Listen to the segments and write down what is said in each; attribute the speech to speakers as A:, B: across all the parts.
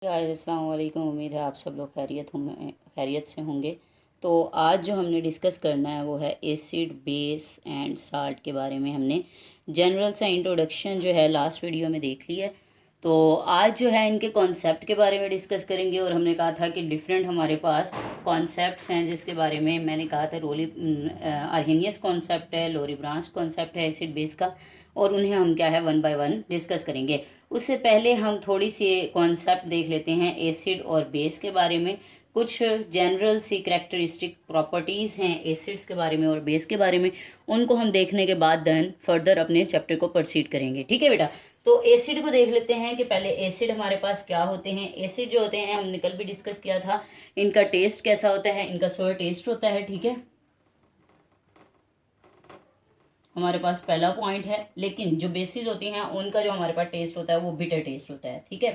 A: अस्सलाम वालेकुम। उम्मीद है आप सब लोग खैरियत से होंगे। तो आज जो हमने डिस्कस करना है वो है एसिड, बेस एंड साल्ट के बारे में। हमने जनरल सा इंट्रोडक्शन जो है लास्ट वीडियो में देख लिया है। तो आज जो है इनके कॉन्सेप्ट के बारे में डिस्कस करेंगे। और हमने कहा था कि डिफरेंट हमारे पास कॉन्सेप्ट हैं, जिसके बारे में मैंने कहा था आर्हेनियस कॉन्सेप्ट है, लोरीब्रांस कॉन्सेप्ट है एसिड बेस का, और उन्हें हम क्या है वन बाय वन डिस्कस करेंगे। उससे पहले हम थोड़ी सी कॉन्सेप्ट देख लेते हैं एसिड और बेस के बारे में। कुछ जनरल सी करेक्टरिस्टिक प्रॉपर्टीज़ हैं एसिड्स के बारे में और बेस के बारे में, उनको हम देखने के बाद देन फर्दर अपने चैप्टर को प्रोसीड करेंगे। ठीक है बेटा। तो एसिड को देख लेते हैं कि पहले एसिड हमारे पास क्या होते हैं। एसिड जो होते हैं हमने कल भी डिस्कस किया था, इनका टेस्ट कैसा होता है, इनका सोर टेस्ट होता है। ठीक है, हमारे पास पहला पॉइंट है। लेकिन जो बेसिस होती हैं उनका जो हमारे पास टेस्ट होता है वो बिटर टेस्ट होता है। ठीक है,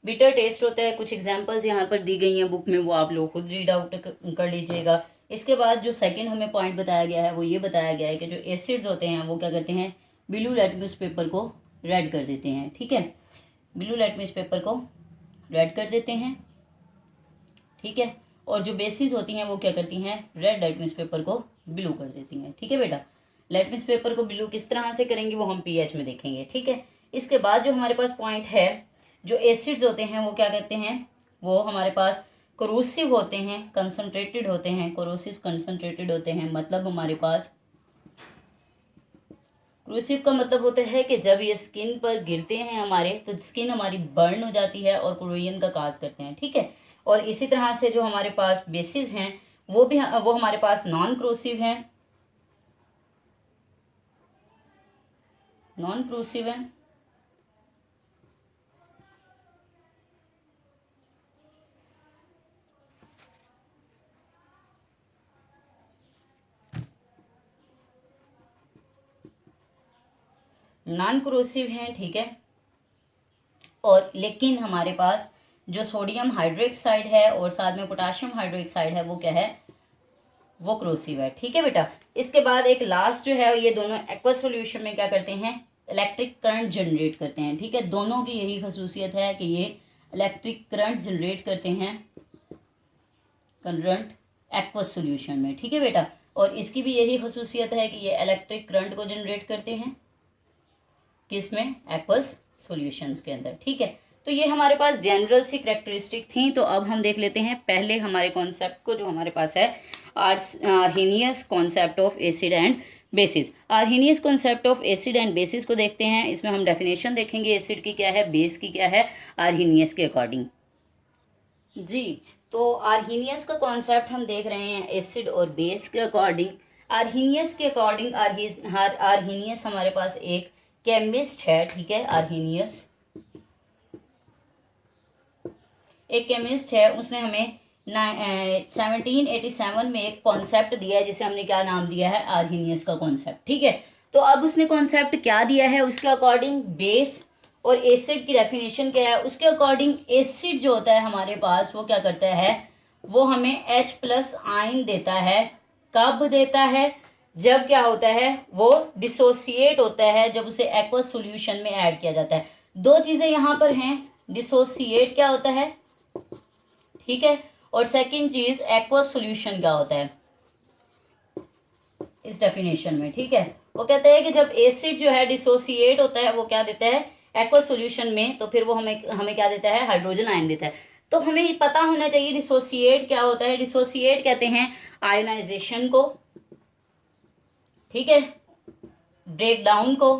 A: बिटर टेस्ट होता है। कुछ एग्जांपल्स यहाँ पर दी गई हैं बुक में, वो आप लोग खुद रीड आउट कर लीजिएगा। इसके बाद जो सेकंड हमें पॉइंट बताया गया है वो ये बताया गया है कि जो एसिड्स होते हैं वो क्या करते हैं, ब्लू लेटमस पेपर को रेड कर देते हैं। ठीक है, ब्लू लेटमस पेपर को रेड कर देते हैं। ठीक है, और जो बेसिस होती हैं वो क्या करती हैं, रेड लेटमस पेपर को ब्लू कर देती हैं। ठीक है बेटा, लेटमस पेपर को ब्लू किस तरह से करेंगे वो हम पीएच में देखेंगे। ठीक है, इसके बाद जो हमारे पास पॉइंट है, जो एसिड्स होते हैं वो क्या करते हैं, वो हमारे पास कोरोसिव होते हैं, कंसनट्रेटेड होते हैं। कोरोसिव कंसनट्रेटेड होते हैं मतलब हमारे पास, कोरोसिव का मतलब होता है कि जब ये स्किन पर गिरते हैं हमारे, तो स्किन हमारी बर्न हो जाती है और कोरोजन का काज करते हैं। ठीक है, और इसी तरह से जो हमारे पास बेसिस हैं वो हमारे पास नॉन कोरोसिव हैं, नॉन कोरोसिव हैं। नॉन कोरोसिव हैं। ठीक है, और लेकिन हमारे पास जो सोडियम हाइड्रोक्साइड है और साथ में पोटाशियम हाइड्रोक्साइड है वो क्या है, वो कोरोसिव है। ठीक है बेटा, इसके बाद एक लास्ट जो है, ये दोनों एक्वस सॉल्यूशन में क्या करते हैं, इलेक्ट्रिक करंट जनरेट करते हैं। ठीक है, दोनों की यही खसूसियत है कि ये इलेक्ट्रिक करंट जनरेट करते हैं करंट एक्वस सॉल्यूशन में। ठीक है बेटा, और इसकी भी यही खसूसियत है कि ये इलेक्ट्रिक करंट को जनरेट करते हैं किसमें, एक्वस सॉल्यूशंस के अंदर। ठीक है, तो ये हमारे पास जनरल सी करेक्टरिस्टिक थी। तो अब हम देख लेते हैं पहले हमारे कॉन्सेप्ट को, जो हमारे पास है Arrhenius concept of acid and bases. Arrhenius concept of acid and bases को देखते हैं। इसमें हम डेफिनेशन देखेंगे एसिड की क्या है, बेस की क्या है, आर्हेनियस के अकॉर्डिंग। जी, तो आर्हेनियस का कॉन्सेप्ट हम देख रहे हैं एसिड और बेस के अकॉर्डिंग। आर्हेनियस के अकॉर्डिंग, आर्हेनियस हमारे पास एक केमिस्ट है। ठीक है, आर्हेनियस एक केमिस्ट है। उसने हमें 1787 में एक कॉन्सेप्ट दिया है, जिसे हमने क्या नाम दिया है, आर्हेनियस का कॉन्सेप्ट। ठीक है, तो अब उसने कॉन्सेप्ट क्या दिया है, उसके अकॉर्डिंग बेस और एसिड की डेफिनेशन क्या है, उसके अकॉर्डिंग एसिड जो होता है हमारे पास वो क्या करता है, वो हमें H+ आयन देता है। कब देता है, जब क्या होता है, वो डिसोसिएट होता है, जब उसे एक्वस सॉल्यूशन में ऐड किया जाता है। दो चीजें यहाँ पर हैं, डिसोसिएट क्या होता है, ठीक है, और सेकंड चीज एक्वस सॉल्यूशन क्या होता है इस डेफिनेशन में। ठीक है, वो कहते हैं कि जब एसिड जो है डिसोसिएट होता है वो क्या देता है एक्वस सॉल्यूशन में, तो फिर वो हमें हमें क्या देता है, हाइड्रोजन आयन देता है। तो हमें पता होना चाहिए डिसोसिएट क्या होता है। डिसोसिएट कहते हैं आयनाइजेशन को, ठीक है, ब्रेक डाउन को,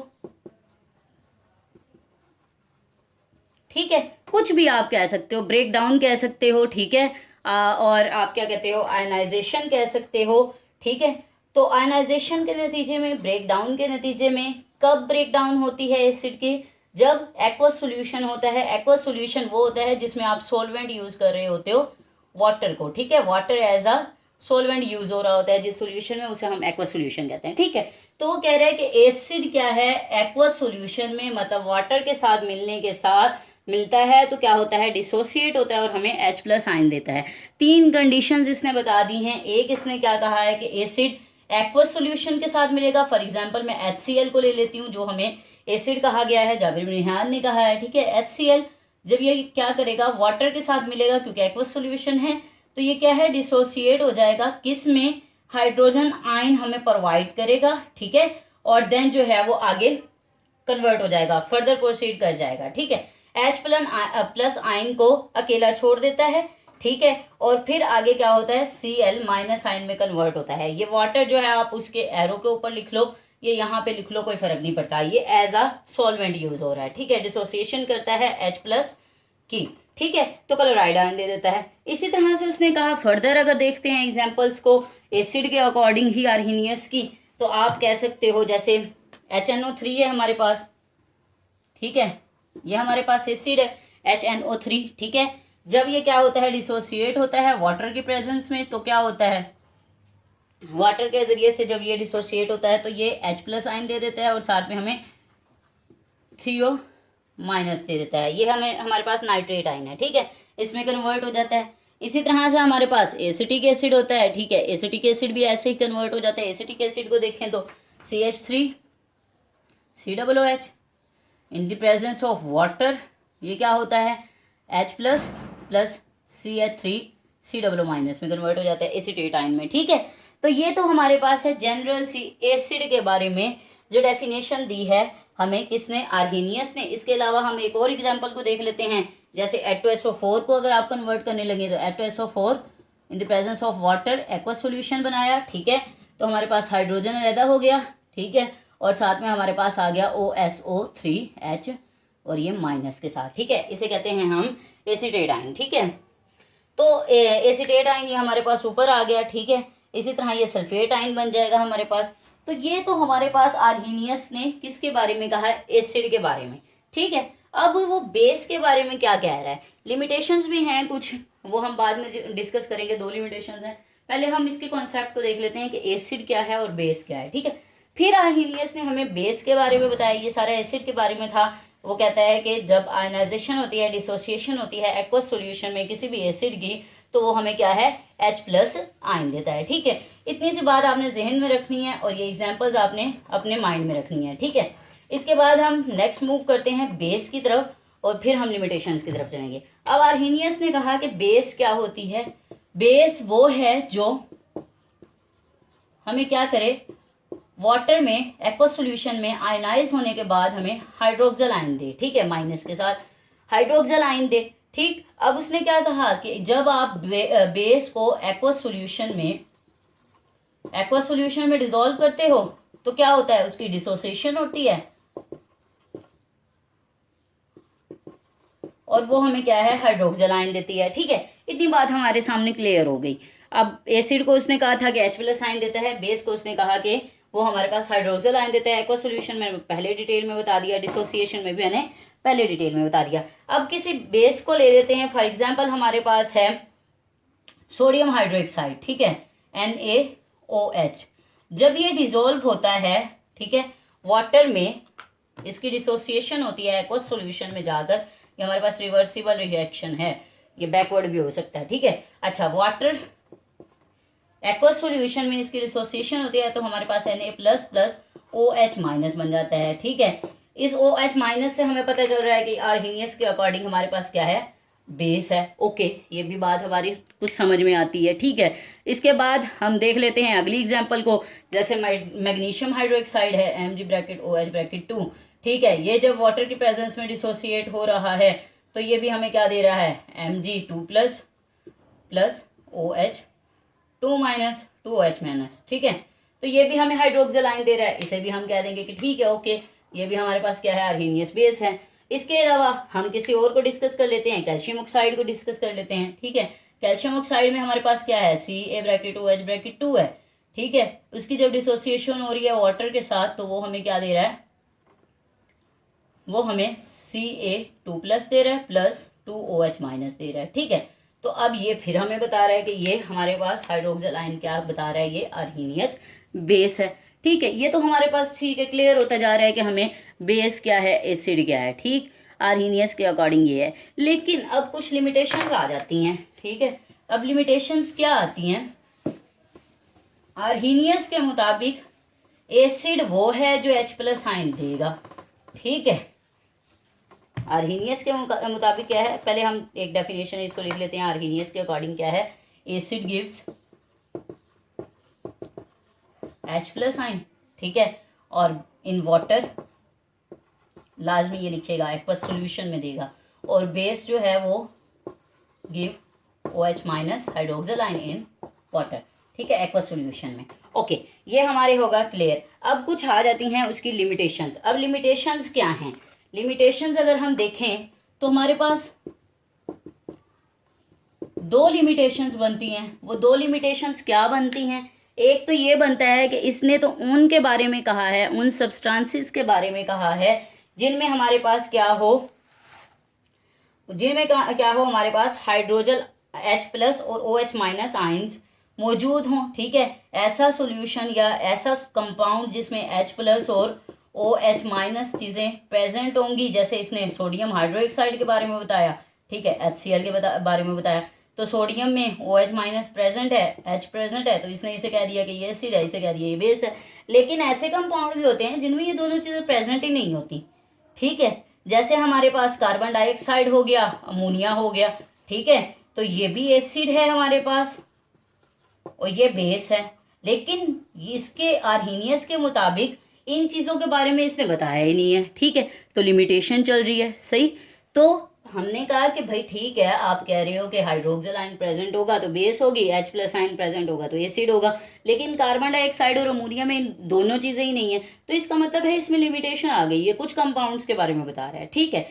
A: ठीक है, कुछ भी आप कह सकते हो, ब्रेक डाउन कह सकते हो। ठीक है, और आप क्या कहते हो, आयनाइजेशन कह सकते हो। ठीक है, तो आयनाइजेशन के नतीजे में, ब्रेक डाउन के नतीजे में, कब ब्रेक डाउन होती है एसिड की, जब एक्वस सॉल्यूशन होता है। एक्वस सॉल्यूशन वो होता है जिसमें आप सॉल्वेंट यूज कर रहे होते हो, वाटर को। ठीक है, water as a solvent use हो रहा होता है जिस सॉल्यूशन में, उसे हम एक्वस सॉल्यूशन कहते हैं। ठीक है, तो वो कह रहा है कि एसिड क्या है, एक्वस सॉल्यूशन में, मतलब वाटर के साथ मिलने के साथ मिलता है तो क्या होता है, डिसोसिएट होता है और हमें H+ आयन देता है। तीन कंडीशंस इसने बता दी हैं। एक इसने क्या कहा है कि एसिड एक्वस सॉल्यूशन के साथ मिलेगा। फॉर एग्जांपल मैं HCl को ले लेती हूँ, जो हमें एसिड कहा गया है, जाबिर बिन निहाल ने कहा है, ठीक है। HCl जब ये क्या करेगा, वाटर के साथ मिलेगा क्योंकि एक्वस सॉल्यूशन है, तो ये क्या है, डिसोसिएट हो जाएगा, किस में, हाइड्रोजन आयन हमें प्रोवाइड करेगा, ठीक है, और देन जो है वो आगे कन्वर्ट हो जाएगा, फर्दर प्रोसीड कर जाएगा, ठीक है। H+ आयन को अकेला छोड़ देता है, ठीक है, और फिर आगे क्या होता है, Cl- आयन में कन्वर्ट होता है। ये वाटर जो है आप उसके एरो के ऊपर लिख लो, ये यहाँ पे लिख लो, कोई फर्क नहीं पड़ता, ये एज अ सॉल्वेंट यूज हो रहा है, ठीक है, डिसोसिएशन करता है H+ की, ठीक है, तो क्लोराइड आयन दे देता है। इसी तरह से उसने कहा फर्दर अगर देखते हैं एग्जांपल्स को एसिड के अकॉर्डिंग ही आर्हीनियस की, तो आप कह सकते हो जैसे HNO3 है हमारे पास, ठीक है, ये हमारे पास एसिड है HNO3, ठीक है। जब ये क्या होता है, डिसोसिएट होता है वाटर की प्रेजेंस में, तो क्या होता है, वाटर के जरिए से जब ये डिसोसिएट होता है तो ये H+ आयन दे देता है और साथ में हमें CO- दे देता है। ये हमें हमारे पास नाइट्रेट आयन है, ठीक है, इसमें कन्वर्ट हो जाता है। इसी तरह से हमारे पास एसिटिक एसिड होता है, ठीक है, एसिटिक एसिड भी ऐसे ही कन्वर्ट हो जाता है। एसिटिक एसिड को देखें तो CH3 COOH in the presence of water, ये क्या होता है, H+ प्लस CH3 COO- में कन्वर्ट हो जाता है एसिटेट आयन में, ठीक है। तो ये तो हमारे पास है जनरल सी एसिड के बारे में जो डेफिनेशन दी है हमें किसने, आर्हीनियस ने। इसके अलावा हम एक और एग्जांपल को देख लेते हैं, जैसे H2SO4 को अगर आप कन्वर्ट करने लगे तो H2SO4 in the presence of water aqueous solution बनाया, ठीक है, तो हमारे पास हाइड्रोजन अलग हो गया, ठीक है, और साथ में हमारे पास आ गया OSO3H और ये माइनस के साथ, ठीक है, इसे कहते हैं हम एसिटेट आयन, ठीक है। तो एसिटेट आयन ये हमारे पास ऊपर आ गया, ठीक है। इसी तरह ये सल्फेट आयन बन जाएगा हमारे पास। तो ये तो हमारे पास आर्हीनियस ने किसके बारे में कहा है, एसिड के बारे में, ठीक है। अब वो बेस के बारे में क्या कह रहा है, लिमिटेशंस भी हैं कुछ, वो हम बाद में डिस्कस करेंगे, 2 लिमिटेशंस हैं। पहले हम इसके कॉन्सेप्ट को देख लेते हैं कि एसिड क्या है और बेस क्या है, ठीक है। फिर आर्हीनियस ने हमें बेस के बारे में बताया, ये सारा एसिड के बारे में था। वो कहता है कि जब आयनाइजेशन होती है, डिसोसिएशन होती है एक्वस सॉल्यूशन में किसी भी एसिड की, तो वो हमें क्या है, H+ आयन देता है, ठीक है। इतनी सी बात आपने जहन में रखनी है और ये एग्जांपल्स आपने अपने माइंड में रखनी है, ठीक है। इसके बाद हम नेक्स्ट मूव करते हैं बेस की तरफ और फिर हम लिमिटेशंस की तरफ चलेंगे। अब आर्हीनियस ने कहा कि बेस क्या होती है, बेस वो है जो हमें क्या करे, वाटर में एक्वस सॉल्यूशन में आयनाइज होने के बाद हमें हाइड्रोक्सिल आयन दे, ठीक है, माइनस के साथ हाइड्रोक्सिल आयन दे, ठीक। अब उसने क्या कहा कि जब आप बेस को एक्वस सॉल्यूशन में डिसॉल्व करते हो तो क्या होता है, उसकी डिसोसिएशन होती है और वो हमें क्या है, हाइड्रोक्सिल आयन देती है, ठीक है। इतनी बात हमारे सामने क्लियर हो गई। अब एसिड को उसने कहा था कि H+ आयन देता है, बेस को उसने कहा कि वो हमारे पास हाइड्रोक्सिल आयन देता है। एक्वस सॉल्यूशन में पहले डिटेल में बता दिया, डिसोसिएशन में भी मैंने पहले डिटेल में बता दिया। अब किसी बेस को ले लेते हैं, फॉर एग्जाम्पल हमारे पास है सोडियम हाइड्रोक्साइड, ठीक है, NaOH। जब ये डिजोल्व होता है, ठीक है, वाटर में, इसकी डिसोसिएशन होती है एक्वस सॉल्यूशन में जाकर, ये हमारे पास रिवर्सिबल रिएक्शन है, ये बैकवर्ड भी हो सकता है, ठीक है। अच्छा, वाटर एक्वस सॉल्यूशन में इसकी डिसोसिएशन होती है तो हमारे पास Na++OH- बन जाता है, ठीक है। इस OH- से हमें पता चल रहा है कि आर्हीनियस के अकॉर्डिंग हमारे पास क्या है, बेस है, ओके, ये भी बात हमारी कुछ समझ में आती है, ठीक है। इसके बाद हम देख लेते हैं अगली एग्जांपल को, जैसे मैग्नीशियम हाइड्रोक्साइड है Mg(OH)(2), ठीक है, ये जब वाटर की प्रेजेंस में डिसोसिएट हो रहा है तो ये भी हमें क्या दे रहा है, Mg2+ OH2-2OH-, ठीक है। तो ये भी हमें हाइड्रोक्सिल आयन दे रहा है, इसे भी हम कह देंगे कि ठीक है, ओके, ये भी हमारे पास क्या है, आर्हीनियस बेस है। इसके अलावा हम किसी और को डिस्कस कर लेते हैं, कैल्शियम ऑक्साइड को डिस्कस कर लेते हैं, ठीक है। कैल्शियम ऑक्साइड में हमारे पास क्या है, Ca(OH)(2), है, ठीक है। उसकी जब डिसोसिएशन हो रही है वाटर के साथ तो वो हमें क्या दे रहा है, वो हमें Ca2+ दे रहा है +2OH- दे रहा है, ठीक है। तो अब ये फिर हमें बता रहा है कि ये हमारे पास हाइड्रोक्सिल आयन क्या बता रहा है, ये आर्हीनियस बेस है, ठीक है। ये तो हमारे पास ठीक है, क्लियर होता जा रहा है कि हमें बेस क्या है, एसिड क्या है, ठीक, आर्हीनियस के अकॉर्डिंग ये है। लेकिन अब कुछ लिमिटेशंस आ जाती हैं, ठीक है। अब लिमिटेशंस क्या आती हैं, आर्हीनियस के मुताबिक एसिड वो है जो H+ आयन देगा, ठीक है। आर्हीनियस के मुताबिक क्या है, पहले हम एक डेफिनेशन इसको लिख लेते हैं। आर्हीनियस के अकॉर्डिंग क्या है, एसिड गिव्स H+ आयन, ठीक है, और इन वाटर लाजमी ये लिखेगा एक्वस सॉल्यूशन में देगा, और बेस जो है वो give OH- hydroxyl ion in water, ठीक है, एक्वस सॉल्यूशन में। ओके, ये हमारे होगा क्लियर। अब कुछ आ जाती हैं उसकी लिमिटेशंस। अब लिमिटेशंस क्या हैं, लिमिटेशंस अगर हम देखें तो हमारे पास दो लिमिटेशंस बनती हैं। वो दो लिमिटेशंस क्या बनती हैं, एक तो ये बनता है कि इसने तो उनके बारे में कहा है, उन सब्सटेंसेस के बारे में कहा है जिनमें हमारे पास क्या हो, जिनमें क्या हो हमारे पास हाइड्रोजन H+ और OH- आयंस मौजूद हों, ठीक है। ऐसा सॉल्यूशन या ऐसा कंपाउंड जिसमें H+ और OH- चीज़ें प्रेजेंट होंगी, जैसे इसने सोडियम हाइड्रोक्साइड के बारे में बताया, ठीक है, HCl के बारे में बताया। तो सोडियम में OH- प्रेजेंट है, H प्रेजेंट है, तो इसने इसे कह दिया कि ये एसिड है, इसे कह दिया ये बेस है। लेकिन ऐसे कंपाउंड भी होते हैं जिनमें ये दोनों चीज़ें प्रेजेंट ही नहीं होती, ठीक है। जैसे हमारे पास कार्बन डाइऑक्साइड हो गया, अमोनिया हो गया, ठीक है, तो ये भी एसिड है हमारे पास और ये बेस है। लेकिन इसके आर्हीनियस के मुताबिक इन चीज़ों के बारे में इसने बताया ही नहीं है, ठीक है। तो लिमिटेशन चल रही है, सही। तो हमने कहा कि भाई ठीक है, आप कह रहे हो कि हाइड्रोक्सिल आयन प्रेजेंट होगा तो बेस होगी, H+ आयन प्रेजेंट होगा तो एसिड होगा, लेकिन कार्बन डाइऑक्साइड और अमोनिया में इन दोनों चीज़ें ही नहीं है, तो इसका मतलब है इसमें लिमिटेशन आ गई है, कुछ कंपाउंड्स के बारे में बता रहा है, ठीक है।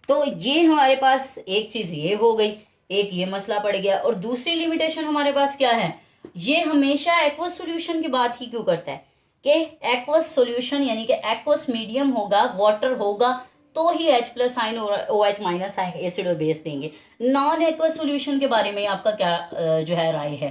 A: तो ये हमारे पास एक चीज़ ये हो गई, एक ये मसला पड़ गया। और दूसरी लिमिटेशन हमारे पास क्या है, ये हमेशा एक्वस सॉल्यूशन की बात ही क्यों करता है कि एक्वस सॉल्यूशन यानी कि एक्वस मीडियम होगा, वाटर होगा, तो ही H+ आयन और OH- आयन एसिड और बेस देंगे। नॉन एक्वस सॉल्यूशन के बारे में आपका क्या जो है राय है,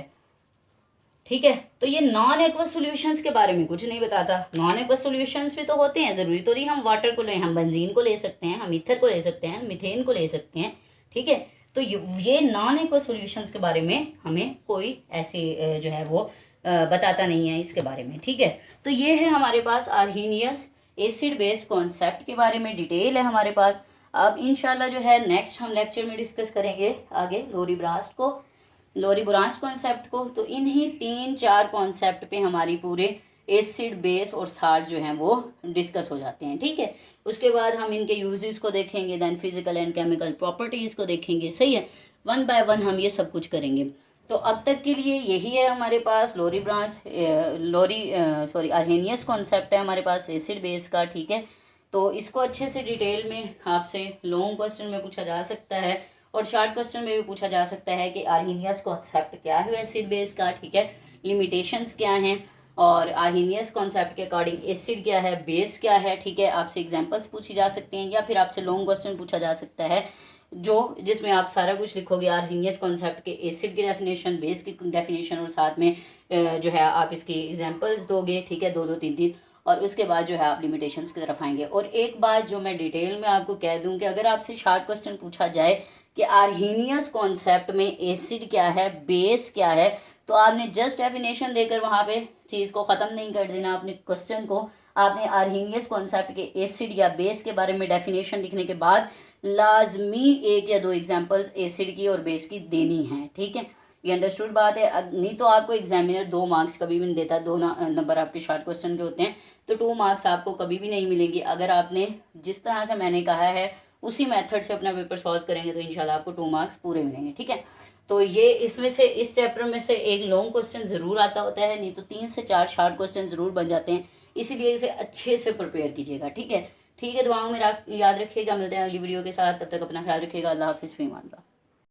A: ठीक है। तो ये नॉन एक्वस सॉल्यूशंस के बारे में कुछ नहीं बताता। नॉन एक्वस सॉल्यूशंस भी तो होते हैं, जरूरी तो नहीं हम वाटर को लें, हम बेंजीन को ले सकते हैं, हम ईथर को ले सकते हैं, मीथेन को ले सकते हैं, ठीक है। तो ये नॉन एक्वस सॉल्यूशंस के बारे में हमें कोई ऐसे जो है वो बताता नहीं है इसके बारे में, ठीक है। तो ये है हमारे पास आर्हीनियस एसिड बेस कॉन्सेप्ट के बारे में डिटेल है हमारे पास। अब इंशाल्लाह जो है नेक्स्ट हम लेक्चर में डिस्कस करेंगे आगे लोरी बुरांस कॉन्सेप्ट को। तो इन्हीं 3-4 कॉन्सेप्ट पे हमारी पूरे एसिड बेस और साल्ट जो हैं वो डिस्कस हो जाते हैं, ठीक है। उसके बाद हम इनके यूजेस को देखेंगे, then physical and chemical properties को देखेंगे, सही है। 1 बाय 1 हम ये सब कुछ करेंगे। तो अब तक के लिए यही है हमारे पास आर्हेनियस कॉन्सेप्ट है हमारे पास एसिड बेस का, ठीक है। तो इसको अच्छे से डिटेल में आपसे लॉन्ग क्वेश्चन में पूछा जा सकता है और शॉर्ट क्वेश्चन में भी पूछा जा सकता है कि आर्हीनियस कॉन्सेप्ट क्या है एसिड बेस का, ठीक है, लिमिटेशंस क्या हैं, और आर्हीनियस कॉन्सेप्ट के अकॉर्डिंग एसिड क्या है, बेस क्या है, ठीक है। आपसे एग्जांपल्स पूछी जा सकते हैं या फिर आपसे लॉन्ग क्वेश्चन पूछा जा सकता है जो जिसमें आप सारा कुछ लिखोगे, आर्हीनियस कॉन्सेप्ट के एसिड की डेफिनेशन, बेस की डेफिनेशन, और साथ में जो है आप इसकी एग्जांपल्स दोगे, ठीक है, 2-2 3-3, और उसके बाद जो है आप लिमिटेशंस की तरफ आएंगे। और एक बात जो मैं डिटेल में आपको कह दूं कि अगर आपसे शॉर्ट क्वेश्चन पूछा जाए कि आर्हीनियस कॉन्सेप्ट में एसिड क्या है, बेस क्या है, तो आपने जस्ट डेफिनेशन देकर वहाँ पे चीज़ को ख़त्म नहीं कर देना, अपने क्वेश्चन को आपने आर्हीनियस कॉन्सेप्ट के एसिड या बेस के बारे में डेफिनेशन लिखने के बाद लाजमी 1 या 2 एग्जांपल्स एसिड की और बेस की देनी है, ठीक है। ये अंडरस्टूड बात है। नहीं तो आपको एग्जामिनर 2 मार्क्स कभी भी नहीं देता, 2 नंबर आपके शॉर्ट क्वेश्चन के होते हैं, तो 2 मार्क्स आपको कभी भी नहीं मिलेंगे। अगर आपने जिस तरह से मैंने कहा है उसी मेथड से अपना पेपर सॉल्व करेंगे तो इंशाल्लाह आपको 2 मार्क्स पूरे मिलेंगे, ठीक है। तो ये इसमें से इस चैप्टर में से एक लॉन्ग क्वेश्चन ज़रूर आता होता है, नहीं तो 3 से 4 शॉर्ट क्वेश्चन ज़रूर बन जाते हैं, इसीलिए इसे अच्छे से प्रिपेयर कीजिएगा, ठीक है। ठीक है, दुआओं में याद रखिएगा। मिलते हैं अगली वीडियो के साथ, तब तक अपना ख्याल रखिएगा। अल्लाह हाफिज़, फ़ी अमान अल्लाह।